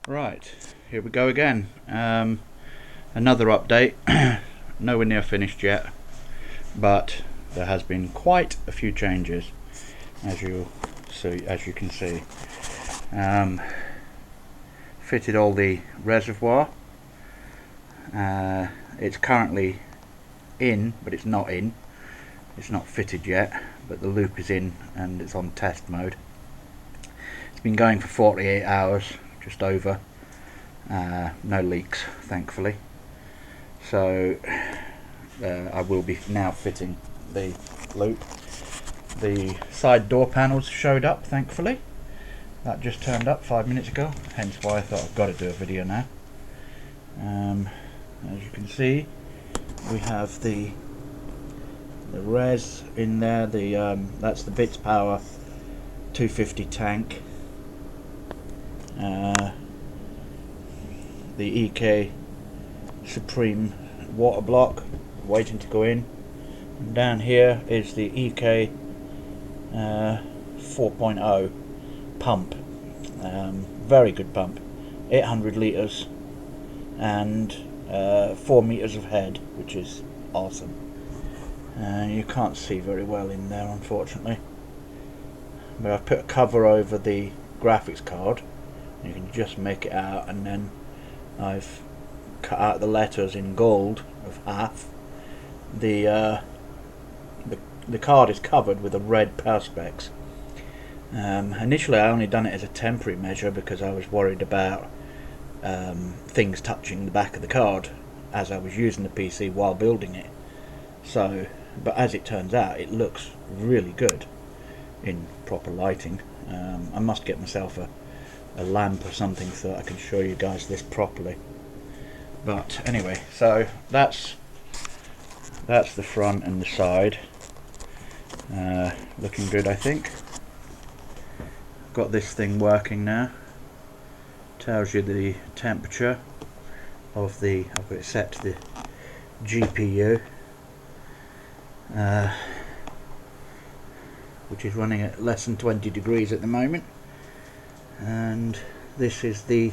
Right, here we go again. Another update. Nowhere near finished yet, but there has been quite a few changes, as you can see. Fitted all the reservoir. It's currently in, but it's not in. It's not fitted yet, but the loop is in and it's on test mode. It's been going for 48 hours, just over. No leaks, thankfully. So I will be now fitting the loop. The side door panels showed up, thankfully. That just turned up 5 minutes ago, hence why I thought I've got to do a video now. As you can see, we have the res in there. That's the bits power 250 tank. The EK Supreme water block waiting to go in, and down here is the EK 4.0 pump. Very good pump, 800 litres and 4 meters of head, which is awesome. You can't see very well in there, unfortunately, but I've put a cover over the graphics card. You can just make it out, and then I've cut out the letters in gold of HAF. The card is covered with a red perspex. Initially I only done it as a temporary measure because I was worried about things touching the back of the card as I was using the PC while building it. So, but as it turns out, it looks really good in proper lighting. I must get myself a lamp or something so that I can show you guys this properly. But anyway, so that's the front and the side. Looking good, I think. Got this thing working now. Tells you the temperature of the, I've got it set to the GPU, which is running at less than 20 degrees at the moment. And this is the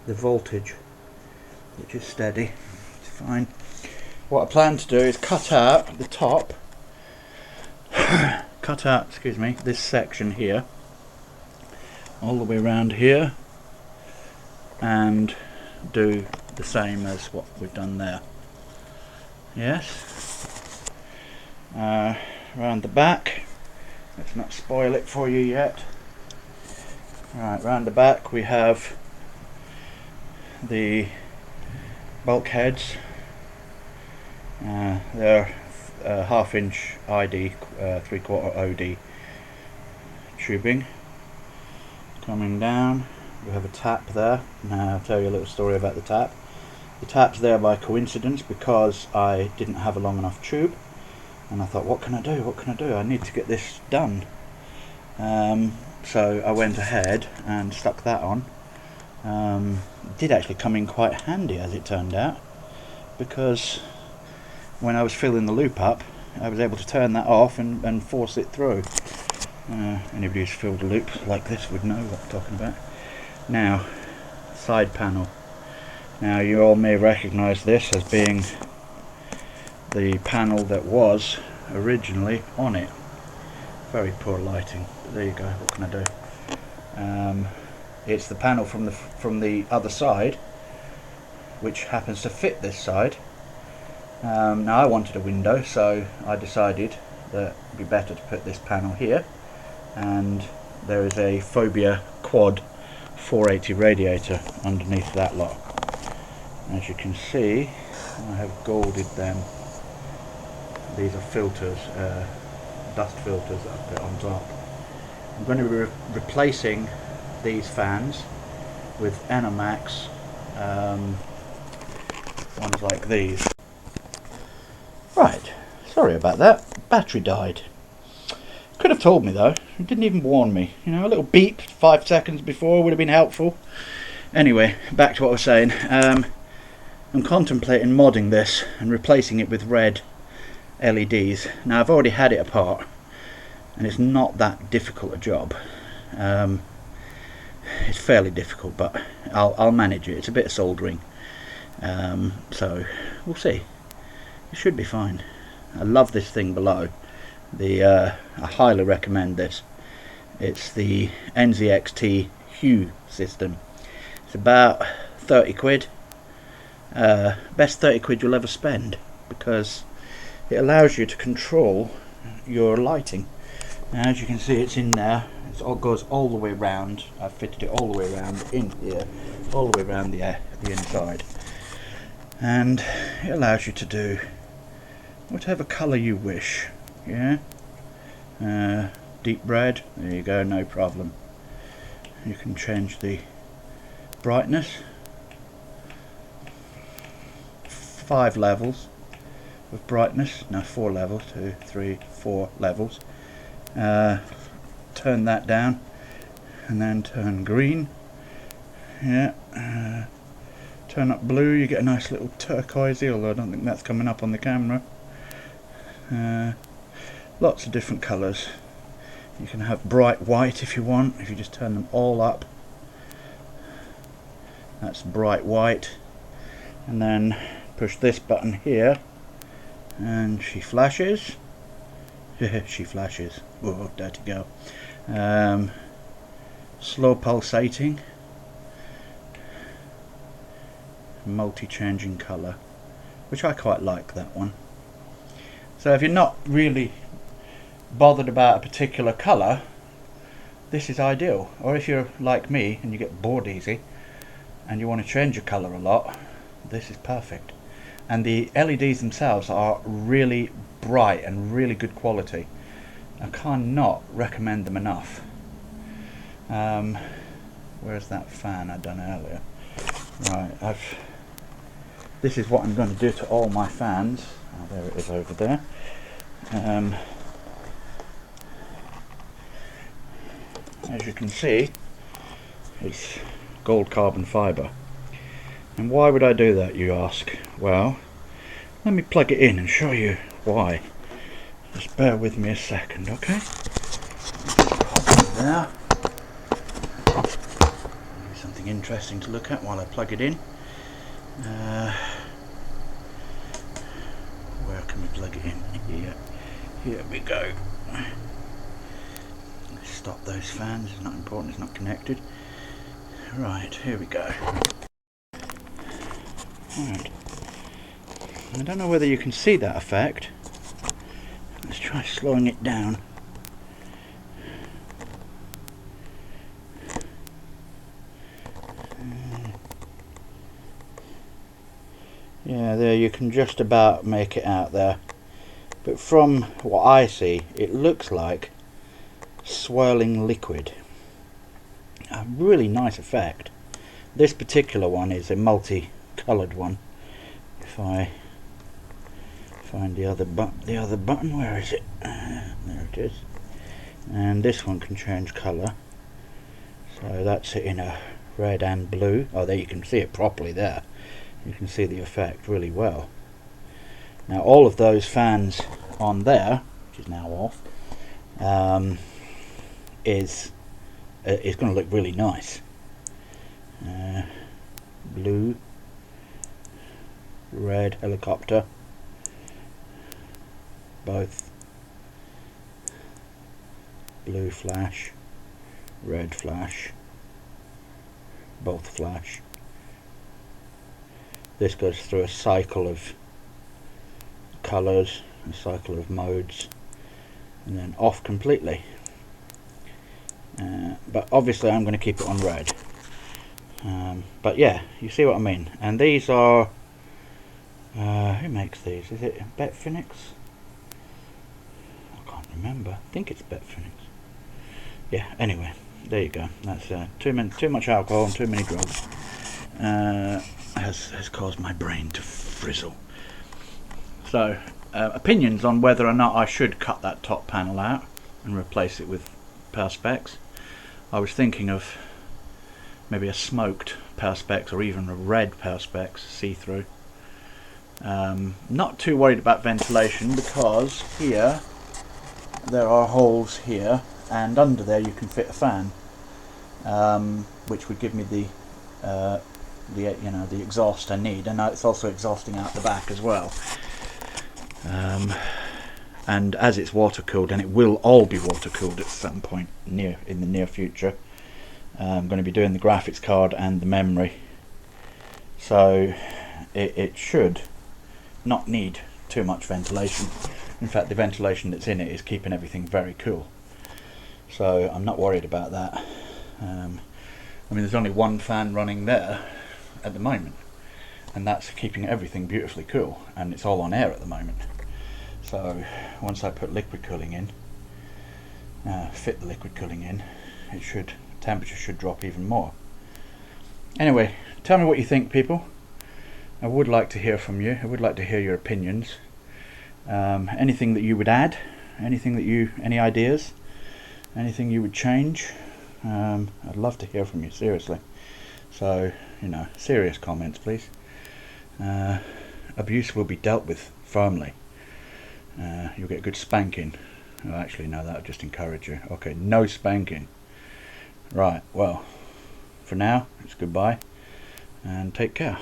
voltage, which is steady. It's fine. What I plan to do is cut out the top, this section here, all the way around here, and do the same as what we've done there. Yes. Around the back. Let's not spoil it for you yet. Right, round the back we have the bulkheads. They're 1/2 inch ID, 3/4 OD tubing. Coming down, we have a tap there. Now I'll tell you a little story about the tap. The tap's there by coincidence because I didn't have a long enough tube. And I thought, what can I do? I need to get this done. So I went ahead and stuck that on. It did actually come in quite handy, as it turned out, because when I was filling the loop up, I was able to turn that off and force it through. Anybody who's filled a loop like this would know what I'm talking about. Now, side panel. Now you all may recognise this as being the panel that was originally on it. Very poor lighting, but there you go. What can I do? It's the panel from the other side, which happens to fit this side. Now I wanted a window, so I decided that it'd be better to put this panel here, and there is a Phobia Quad 480 radiator underneath that lot. As you can see, I have golded them. These are filters, dust filters that I've put on top. I'm going to be replacing these fans with Enermax ones like these. Right, sorry about that. Battery died. Could have told me though. It didn't even warn me. You know, a little beep 5 seconds before would have been helpful. Anyway, back to what I was saying. I'm contemplating modding this and replacing it with red LEDs. Now I've already had it apart and it's not that difficult a job. It's fairly difficult, but I'll manage it. It's a bit of soldering, so we'll see. It should be fine. I love this thing below. I highly recommend this. It's the NZXT Hue system. It's about 30 quid. Best 30 quid you'll ever spend, because it allows you to control your lighting. Now, as you can see, it's in there. It all goes all the way around. I've fitted it all the way around in here, all the way around the inside, and it allows you to do whatever colour you wish. Yeah, deep red. There you go. No problem. You can change the brightness. 5 levels of brightness. No, 4 levels. 2, 3, 4 levels. Turn that down and then turn green. Yeah. Turn up blue, you get a nice little turquoisey, although I don't think that's coming up on the camera. Lots of different colours. You can have bright white if you want, if you just turn them all up. That's bright white. And then push this button here and she flashes. She flashes. Oh, dirty girl. Slow pulsating, multi-changing colour, which I quite like, that one. So if you're not really bothered about a particular colour, this is ideal. Or if you're like me and you get bored easy and you want to change your colour a lot, this is perfect. And the LEDs themselves are really bright and really good quality. I cannot recommend them enough. Where's that fan I'd done earlier? Right, this is what I'm going to do to all my fans. Oh, there it is over there. As you can see, it's gold carbon fibre. And why would I do that, you ask? Well, let me plug it in and show you why. Just bear with me a second, okay? Pop it there. Something interesting to look at while I plug it in. Where can we plug it in? Here. Here we go. Stop those fans. It's not important. It's not connected. Right. Here we go. Right. I don't know whether you can see that effect. Let's try slowing it down. Yeah, there you can just about make it out there. But from what I see, it looks like swirling liquid. A really nice effect. This particular one is a multi-coloured one. If I find the other button, where is it? There it is. And this one can change colour. So that's it in a red and blue. Oh, there you can see it properly there. You can see the effect really well. Now all of those fans on there, which is now off, is going to look really nice. Blue, red helicopter, both. Blue flash, red flash, both flash. This goes through a cycle of colours, a cycle of modes, and then off completely. But obviously I'm going to keep it on red. But yeah, you see what I mean. And these are, who makes these? Is it Betfinix? I can't remember. I think it's Betfinix. Yeah, anyway, there you go. That's too much alcohol and too many drugs. Has caused my brain to frizzle. So, opinions on whether or not I should cut that top panel out and replace it with Perspex. I was thinking of maybe a smoked Perspex or even a red Perspex see-through. Not too worried about ventilation, because here there are holes here, and under there you can fit a fan. which would give me the the exhaust I need, and it's also exhausting out the back as well. And as it's water cooled, and it will all be water cooled at some point in the near future, I'm going to be doing the graphics card and the memory, so it should not need too much ventilation. In fact, the ventilation that's in it is keeping everything very cool, so I'm not worried about that. I mean, there's only one fan running there at the moment, and that's keeping everything beautifully cool, and it's all on air at the moment. So once I put liquid cooling in, fit the liquid cooling in, temperature should drop even more. Anyway, tell me what you think, people. I would like to hear from you. I would like to hear your opinions. Anything that you would add, any ideas, anything you would change. I'd love to hear from you, seriously. So, serious comments, please. Abuse will be dealt with firmly. You'll get a good spanking. Oh, actually, no, that would just encourage you. Okay, no spanking. Right, well, for now, it's goodbye, and take care.